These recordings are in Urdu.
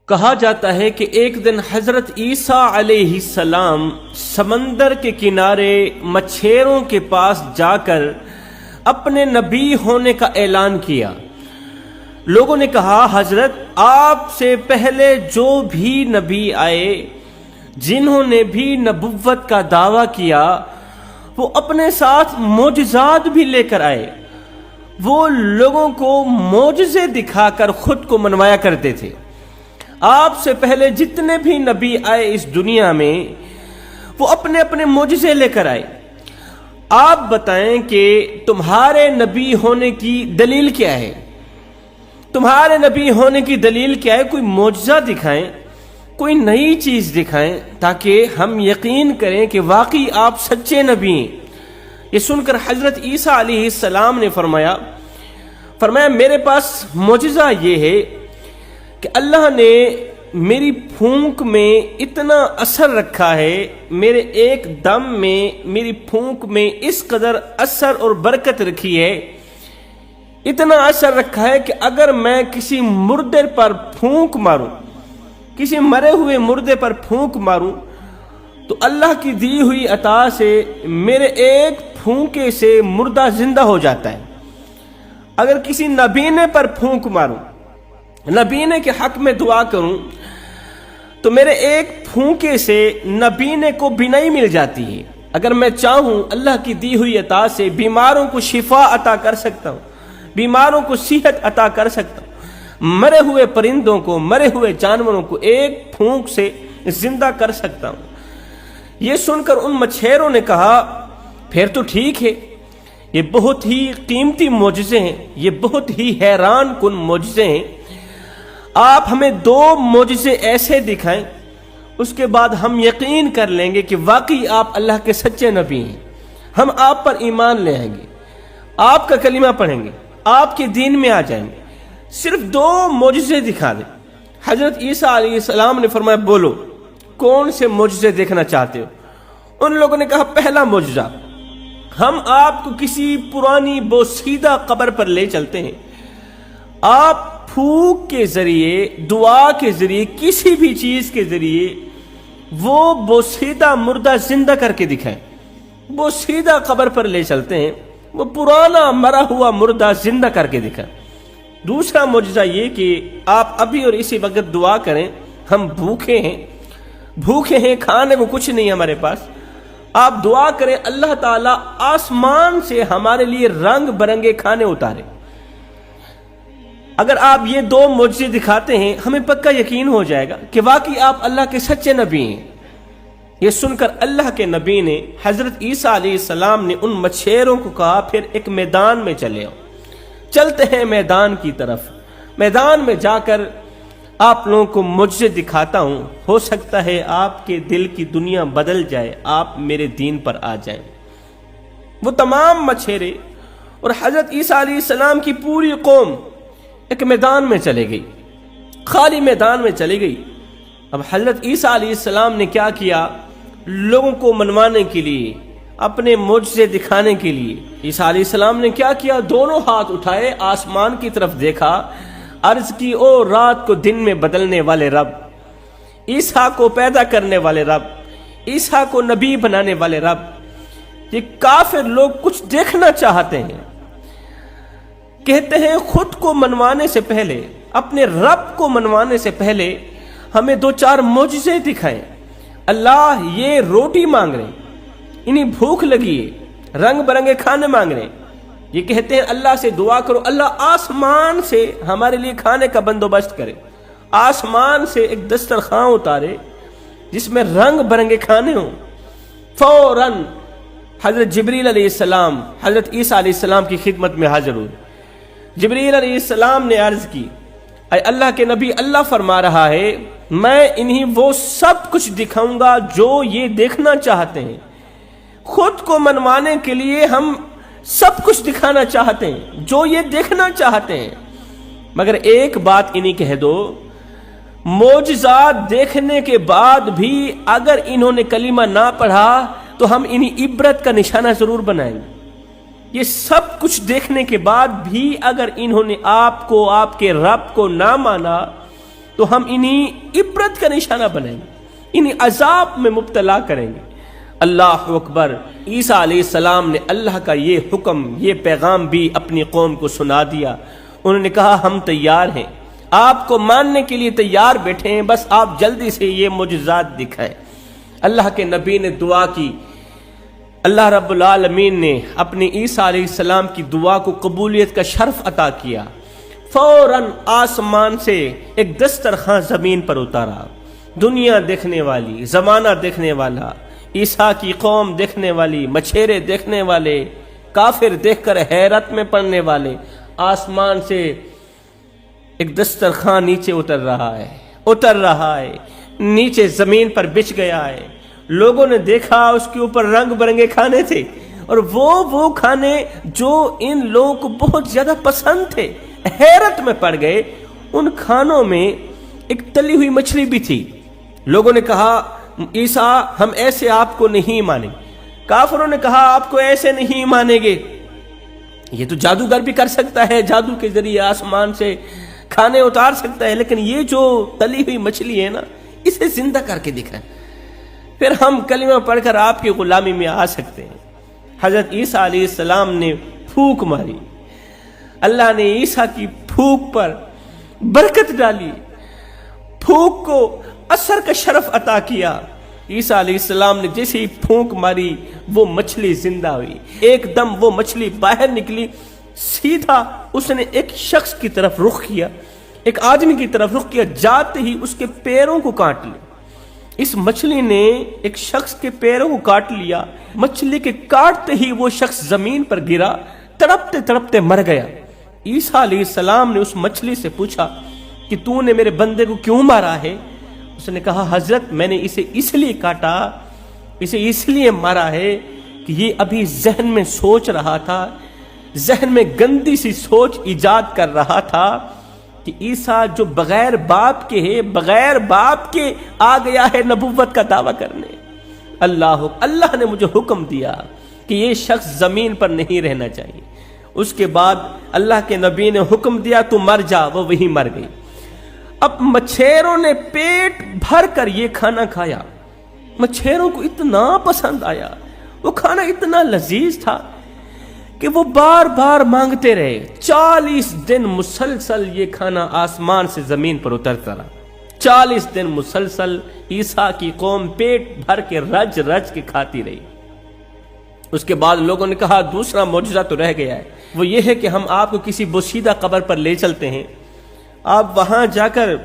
کہا جاتا ہے کہ ایک دن حضرت عیسیٰ علیہ السلام سمندر کے کنارے مچھیروں کے پاس جا کر اپنے نبی ہونے کا اعلان کیا۔ لوگوں نے کہا حضرت آپ سے پہلے جو بھی نبی آئے، جنہوں نے بھی نبوت کا دعویٰ کیا، وہ اپنے ساتھ معجزات بھی لے کر آئے۔ وہ لوگوں کو معجزے دکھا کر خود کو منوایا کرتے تھے۔ آپ سے پہلے جتنے بھی نبی آئے اس دنیا میں، وہ اپنے اپنے معجزے لے کر آئے۔ آپ بتائیں کہ تمہارے نبی ہونے کی دلیل کیا ہے؟ تمہارے نبی ہونے کی دلیل کیا ہے؟ کوئی معجزہ دکھائیں، کوئی نئی چیز دکھائیں تاکہ ہم یقین کریں کہ واقعی آپ سچے نبی ہیں۔ یہ سن کر حضرت عیسیٰ علیہ السلام نے فرمایا میرے پاس معجزہ یہ ہے کہ اللہ نے میری پھونک میں اتنا اثر رکھا ہے، میرے ایک دم میں، میری پھونک میں اس قدر اثر اور برکت رکھی ہے، اتنا اثر رکھا ہے کہ اگر میں کسی مردے پر پھونک ماروں، کسی مرے ہوئے مردے پر پھونک ماروں، تو اللہ کی دی ہوئی عطا سے میرے ایک پھونکے سے مردہ زندہ ہو جاتا ہے۔ اگر کسی نبینے پر پھونک ماروں، نبینے کے حق میں دعا کروں، تو میرے ایک پھونکے سے نبینے کو بینائی مل جاتی ہے۔ اگر میں چاہوں اللہ کی دی ہوئی عطا سے بیماروں کو شفا عطا کر سکتا ہوں، بیماروں کو صحت عطا کر سکتا ہوں، مرے ہوئے پرندوں کو، مرے ہوئے جانوروں کو ایک پھونک سے زندہ کر سکتا ہوں۔ یہ سن کر ان مچھیروں نے کہا پھر تو ٹھیک ہے، یہ بہت ہی قیمتی معجزے ہیں، یہ بہت ہی حیران کن معجزے ہیں، آپ ہمیں 2 معجزے ایسے دکھائیں، اس کے بعد ہم یقین کر لیں گے کہ واقعی آپ اللہ کے سچے نبی ہیں، ہم آپ پر ایمان لے آئیں گے، آپ کا کلمہ پڑھیں گے، آپ کے دین میں آ جائیں گے، صرف 2 معجزے دکھا دیں۔ حضرت عیسیٰ علیہ السلام نے فرمایا بولو کون سے معجزے دیکھنا چاہتے ہو؟ ان لوگوں نے کہا پہلا معجزہ، ہم آپ کو کسی پرانی بوسیدہ قبر پر لے چلتے ہیں، آپ پھونک کے ذریعے، دعا کے ذریعے، کسی بھی چیز کے ذریعے وہ بوسیدہ مردہ زندہ کر کے دکھائیں۔ بوسیدہ قبر پر لے چلتے ہیں، وہ پرانا مرا ہوا مردہ زندہ کر کے دکھائیں۔ دوسرا معجزہ یہ کہ آپ ابھی اور اسی وقت دعا کریں، ہم بھوکے ہیں، کھانے کو کچھ نہیں ہمارے پاس، آپ دعا کریں اللہ تعالیٰ آسمان سے ہمارے لیے رنگ برنگے کھانے اتارے۔ اگر آپ یہ 2 معجزے دکھاتے ہیں، ہمیں پکا یقین ہو جائے گا کہ واقعی آپ اللہ کے سچے نبی ہیں۔ یہ سن کر اللہ کے نبی نے، حضرت عیسیٰ علیہ السلام نے ان مچھیروں کو کہا پھر ایک میدان میں چلے آؤ، چلتے ہیں میدان کی طرف، میدان میں جا کر آپ لوگوں کو معجزے دکھاتا ہوں، ہو سکتا ہے آپ کے دل کی دنیا بدل جائے، آپ میرے دین پر آ جائیں۔ وہ تمام مچھیرے اور حضرت عیسیٰ علیہ السلام کی پوری قوم ایک میدان میں چلے گئی، خالی میدان میں چلی گئی۔ اب حضرت عیسیٰ علیہ السلام نے کیا کیا؟ لوگوں کو منوانے کے لیے، اپنے معجزے دکھانے کے لیے عیسیٰ علیہ السلام نے کیا کیا؟ دونوں ہاتھ اٹھائے، آسمان کی طرف دیکھا، عرض کی او رات کو دن میں بدلنے والے رب، عیسیٰ کو پیدا کرنے والے رب، عیسیٰ کو نبی بنانے والے رب۔ یہ کافر لوگ کچھ دیکھنا چاہتے ہیں، کہتے ہیں خود کو منوانے سے پہلے، اپنے رب کو منوانے سے پہلے ہمیں 2-4 معجزے دکھائیں۔ اللہ یہ روٹی مانگ رہے ہیں، انہیں بھوک لگی ہے، رنگ برنگے کھانے مانگ رہے ہیں، یہ کہتے ہیں اللہ سے دعا کرو اللہ آسمان سے ہمارے لیے کھانے کا بندوبست کرے، آسمان سے ایک دسترخوان اتارے جس میں رنگ برنگے کھانے ہوں۔ فوراً حضرت جبریل علیہ السلام حضرت عیسیٰ علیہ السلام کی خدمت میں حاضر ہوئے۔ جبریل علیہ السلام نے عرض کی اے اللہ کے نبی، اللہ فرما رہا ہے میں انہیں وہ سب کچھ دکھاؤں گا جو یہ دیکھنا چاہتے ہیں، خود کو منوانے کے لیے ہم سب کچھ دکھانا چاہتے ہیں جو یہ دیکھنا چاہتے ہیں، مگر ایک بات انہیں کہہ دو، معجزات دیکھنے کے بعد بھی اگر انہوں نے کلمہ نہ پڑھا تو ہم انہیں عبرت کا نشانہ ضرور بنائیں گے۔ یہ سب کچھ دیکھنے کے بعد بھی اگر انہوں نے آپ کو، آپ کے رب کو نہ مانا، تو ہم انہیں عبرت کا نشانہ بنائیں گے، انہیں عذاب میں مبتلا کریں گے۔ اللہ اکبر۔ عیسیٰ علیہ السلام نے اللہ کا یہ حکم، یہ پیغام بھی اپنی قوم کو سنا دیا۔ انہوں نے کہا ہم تیار ہیں، آپ کو ماننے کے لیے تیار بیٹھے ہیں، بس آپ جلدی سے یہ معجزات دکھائیں۔ اللہ کے نبی نے دعا کی، اللہ رب العالمین نے اپنے عیسیٰ علیہ السلام کی دعا کو قبولیت کا شرف عطا کیا۔ فوراً آسمان سے ایک دسترخوان زمین پر اتارا۔ دنیا دیکھنے والی، زمانہ دیکھنے والا، عیسیٰ کی قوم دیکھنے والی، مچھیرے دیکھنے والے، کافر دیکھ کر حیرت میں پڑنے والے، آسمان سے ایک دسترخوان نیچے اتر رہا ہے، نیچے زمین پر بچھ گیا ہے۔ لوگوں نے دیکھا اس کے اوپر رنگ برنگے کھانے تھے، اور وہ کھانے جو ان لوگوں کو بہت زیادہ پسند تھے، حیرت میں پڑ گئے۔ ان کھانوں میں ایک تلی ہوئی مچھلی بھی تھی۔ لوگوں نے کہا عیسیٰ ہم ایسے آپ کو نہیں مانیں۔ کافروں نے کہا آپ کو ایسے نہیں مانیں گے، یہ تو جادوگر بھی کر سکتا ہے، جادو کے ذریعے آسمان سے کھانے اتار سکتا ہے، لیکن یہ جو تلی ہوئی مچھلی ہے نا، اسے زندہ کر کے دکھائیں، پھر ہم کلمہ پڑھ کر آپ کی غلامی میں آ سکتے ہیں۔ حضرت عیسیٰ علیہ السلام نے پھونک ماری، اللہ نے عیسیٰ کی پھونک پر برکت ڈالی، پھونک کو اثر کا شرف عطا کیا۔ عیسیٰ علیہ السلام نے جیسے ہی پھونک ماری وہ مچھلی زندہ ہوئی، ایک دم وہ مچھلی باہر نکلی، سیدھا اس نے ایک شخص کی طرف رخ کیا، ایک آدمی کی طرف رخ کیا، جاتے ہی اس کے پیروں کو کاٹ لیا۔ اس مچھلی نے ایک شخص کے پیروں کو کاٹ لیا، مچھلی کے کاٹتے ہی وہ شخص زمین پر گرا، تڑپتے تڑپتے مر گیا۔ عیسیٰ علیہ السلام نے اس مچھلی سے پوچھا کہ تو نے میرے بندے کو کیوں مارا ہے؟ اس نے کہا حضرت میں نے اسے اس لیے کاٹا، اسے اس لیے مارا ہے کہ یہ ابھی ذہن میں سوچ رہا تھا، ذہن میں گندی سی سوچ ایجاد کر رہا تھا کہ عیسیٰ جو بغیر باپ کے ہے، بغیر باپ کے آ گیا ہے نبوت کا دعویٰ کرنے۔ اللہ نے مجھے حکم دیا کہ یہ شخص زمین پر نہیں رہنا چاہیے۔ اس کے بعد اللہ کے نبی نے حکم دیا تو مر جا، وہ وہی مر گئی۔ اب مچھیروں نے پیٹ بھر کر یہ کھانا کھایا، مچھیروں کو اتنا پسند آیا، وہ کھانا اتنا لذیذ تھا کہ وہ بار بار مانگتے رہے۔ 40 دن مسلسل یہ کھانا آسمان سے زمین پر اترتا رہا، 40 دن مسلسل عیسیٰ کی قوم پیٹ بھر کے رج رج کے کھاتی رہی۔ اس کے بعد لوگوں نے کہا دوسرا معجزہ تو رہ گیا ہے، وہ یہ ہے کہ ہم آپ کو کسی بوسیدہ قبر پر لے چلتے ہیں، آپ وہاں جا کر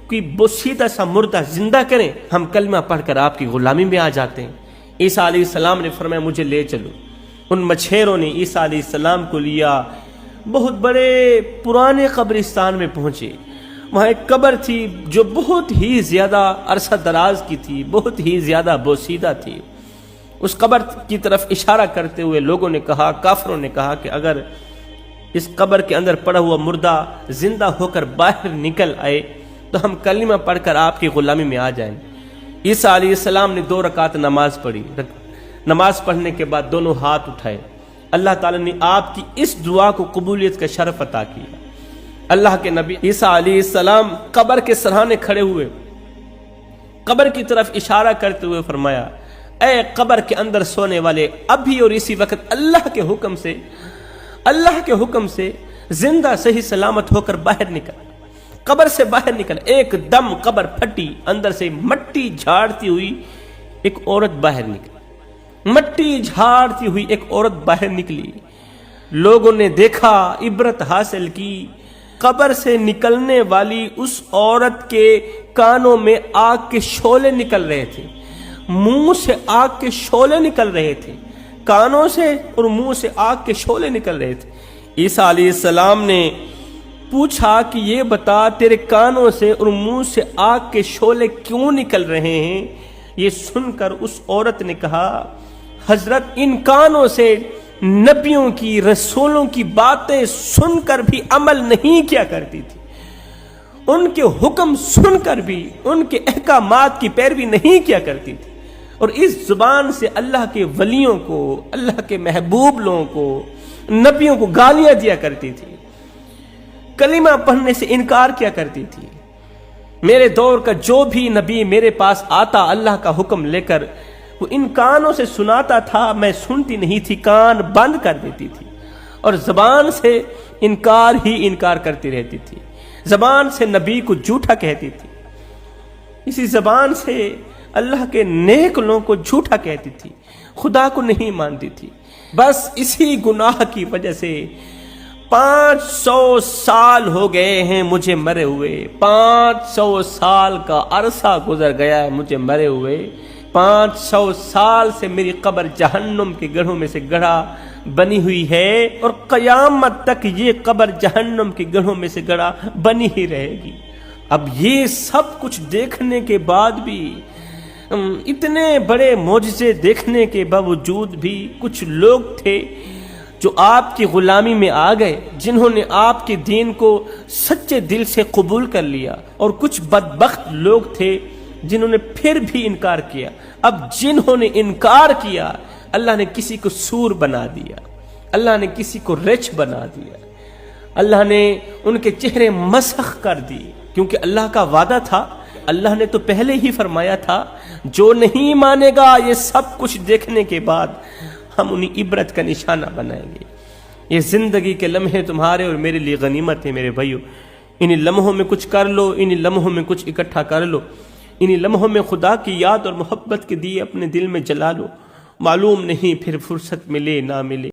کوئی بوسیدہ سا مردہ زندہ کریں، ہم کلمہ پڑھ کر آپ کی غلامی میں آ جاتے ہیں۔ عیسیٰ علیہ السلام نے فرمایا مجھے لے چلو۔ ان مچھیروں نے عیسیٰ علیہ السلام کو لیا، بہت بڑے پرانے قبرستان میں پہنچے۔ وہاں ایک قبر تھی جو بہت ہی زیادہ عرصہ دراز کی تھی، بہت ہی زیادہ بوسیدہ تھی۔ اس قبر کی طرف اشارہ کرتے ہوئے لوگوں نے کہا، کافروں نے کہا کہ اگر اس قبر کے اندر پڑا ہوا مردہ زندہ ہو کر باہر نکل آئے تو ہم کلمہ پڑھ کر آپ کی غلامی میں آ جائیں۔ عیسیٰ علیہ السلام نے 2 رکعت نماز پڑھی، نماز پڑھنے کے بعد دونوں ہاتھ اٹھائے، اللہ تعالیٰ نے آپ کی اس دعا کو قبولیت کا شرف عطا کیا۔ اللہ کے نبی عیسیٰ علیہ السلام قبر کے سرحانے کھڑے ہوئے، قبر کی طرف اشارہ کرتے ہوئے فرمایا اے قبر کے اندر سونے والے، ابھی اور اسی وقت اللہ کے حکم سے زندہ صحیح سلامت ہو کر باہر نکل، قبر سے باہر نکل۔ ایک دم قبر پھٹی، اندر سے مٹی جھاڑتی ہوئی ایک عورت باہر نکلی، مٹی جھاڑتی ہوئی ایک عورت باہر نکلی۔ لوگوں نے دیکھا، عبرت حاصل کی، قبر سے نکلنے والی اس عورت کے کانوں میں آگ کے شعلے نکل رہے تھے، منہ سے آگ کے شعلے نکل رہے تھے، کانوں سے اور منہ سے آگ کے شعلے نکل رہے تھے۔ عیسیٰ علیہ السلام نے پوچھا کہ یہ بتا تیرے کانوں سے اور منہ سے آگ کے شعلے کیوں نکل رہے ہیں؟ یہ سن کر اس عورت نے کہا حضرت ان کانوں سے نبیوں کی، رسولوں کی باتیں سن کر بھی عمل نہیں کیا کرتی تھی، ان کے حکم سن کر بھی ان کے احکامات کی پیروی نہیں کیا کرتی تھی، اور اس زبان سے اللہ کے ولیوں کو، اللہ کے محبوب لوگوں کو، نبیوں کو گالیاں دیا کرتی تھی، کلمہ پڑھنے سے انکار کیا کرتی تھی۔ میرے دور کا جو بھی نبی میرے پاس آتا اللہ کا حکم لے کر، وہ ان کانوں سے سناتا تھا، میں سنتی نہیں تھی، کان بند کر دیتی تھی اور زبان سے انکار کرتی رہتی تھی، زبان سے نبی کو جھوٹا کہتی تھی، اسی زبان سے اللہ کے نیک لوگوں کو جھوٹا کہتی تھی، خدا کو نہیں مانتی تھی۔ بس اسی گناہ کی وجہ سے 500 سال ہو گئے ہیں مجھے مرے ہوئے، 500 سال کا عرصہ گزر گیا ہے مجھے مرے ہوئے، 500 سال سے میری قبر جہنم کے گڑھوں میں سے گڑھا بنی ہوئی ہے، اور قیامت تک یہ قبر جہنم کے گڑھوں میں سے گڑھا بنی ہی رہے گی۔ اب یہ سب کچھ دیکھنے کے بعد بھی، اتنے بڑے معجزے دیکھنے کے باوجود بھی، کچھ لوگ تھے جو آپ کی غلامی میں آ گئے، جنہوں نے آپ کے دین کو سچے دل سے قبول کر لیا، اور کچھ بدبخت لوگ تھے جنہوں نے پھر بھی انکار کیا۔ اب جنہوں نے انکار کیا، اللہ نے کسی کو سور بنا دیا، اللہ نے کسی کو رچ بنا دیا، اللہ نے ان کے چہرے مسخ کر دیے، کیونکہ اللہ کا وعدہ تھا، اللہ نے تو پہلے ہی فرمایا تھا جو نہیں مانے گا یہ سب کچھ دیکھنے کے بعد ہم انہیں عبرت کا نشانہ بنائیں گے۔ یہ زندگی کے لمحے تمہارے اور میرے لیے غنیمت ہے میرے بھائیو، انہی لمحوں میں کچھ کر لو، انہی لمحوں میں کچھ اکٹھا کر لو، انہی لمحوں میں خدا کی یاد اور محبت کے دیے اپنے دل میں جلا لو، معلوم نہیں پھر فرصت ملے نہ ملے۔